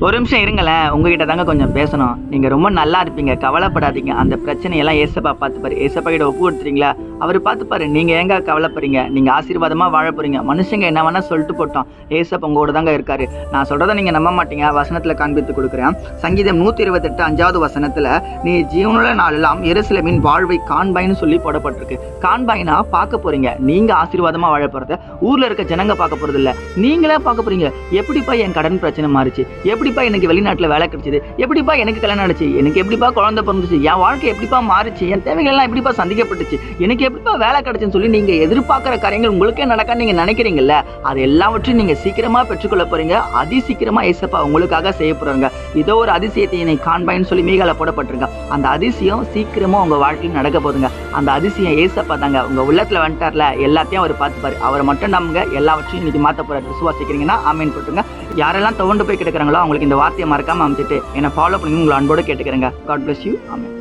ஒரு நிமிஷம் இருங்களேன், உங்ககிட்ட தாங்க கொஞ்சம் பேசணும். நீங்க ரொம்ப நல்லா இருப்பீங்க, கவலைப்படாதீங்க. அந்த பிரச்சனையெல்லாம் ஏசப்பா பார்த்துப்பாரு. ஏசப்பா கிட்ட ஒப்பு கொடுத்துறீங்களா? அவர் பார்த்துப்பாரு. நீங்க ஏங்க கவலைப்படுறீங்க? நீங்க ஆசீர்வாதமா வாழ போறீங்க. மனுஷங்க என்ன வேணா சொல்லிட்டு போட்டோம், ஏசப்பா உங்களோட தாங்க இருக்காரு. நான் சொல்றதை நீங்க நம்ப மாட்டீங்க. வசனத்துல காண்பித்து கொடுக்குறேன். சங்கீதம் 128 5வது வசனத்துல, நீ ஜீவனுள்ள நாளெல்லாம் எருசலேமின் வாழ்வை காண்பாய்ன்னு சொல்லி போடப்பட்டிருக்கு. காண்பாய்னா பார்க்க போறீங்க. நீங்க ஆசீர்வாதமா வாழ போறத ஊர்ல இருக்க ஜனங்க பார்க்க போறது இல்ல, நீங்களே பார்க்க போறீங்க. எப்படிப்பா என் கடன் பிரச்சனை மாறிச்சு? எப்படிப்பா எனக்கு வெளிநாட்டுல வேலை கிடைச்சது? எப்படிப்பா எனக்கு கல்யாணம் ஆச்சு? எனக்கு எப்படிப்பா குழந்தை பிறந்துச்சு? என் வாழ்க்கை எப்படிப்பா மாறிச்சு? என் தேவைகள் எல்லாம் எப்படிப்பா சந்திக்கப்பட்டுச்சு? எனக்கு எப்படிப்பா வேலை கிடைச்சுன்னு சொல்லி நீங்க எதிர்பார்க்கிற காரியங்கள் உங்களுக்கே நடக்க நீங்க நினைக்கிறீங்கல்ல, அது எல்லாவற்றையும் நீங்க சீக்கிரமா பெற்றுக்கொள்ள போறீங்க. அதி சீக்கிரமா ஏசப்பா உங்களுக்காக செய்ய போறாங்க. இதோ ஒரு அதிசயத்தை என்னை காண்பாயின்னு சொல்லி மீகால போடப்பட்டிருக்க. அந்த அதிசயம் சீக்கிரமா உங்க வாழ்க்கையில் நடக்க போதுங்க. அந்த அதிசயம் ஏசப்பா தாங்க. உங்க உள்ளத்துல வந்துட்டார்ல, எல்லாத்தையும் அவர் பார்த்துப்பாரு. அவரை மட்டும் நம்புங்க, எல்லாவற்றையும் இன்னைக்கு மாத்த போறாரு. விசுவாசிக்கிறீங்கன்னா ஆமீன் போட்டுங்க. யாரெல்லாம் துவண்டு போய் கிடக்குறாங்களோ அவங்களுக்கு இந்த வார்த்தையை மறக்காம அமைச்சிட்டு என்னை ஃபாலோ பண்ணி உங்களை அன்போடு கேட்டுக்கிறேங்க. God bless you. ஆமென்.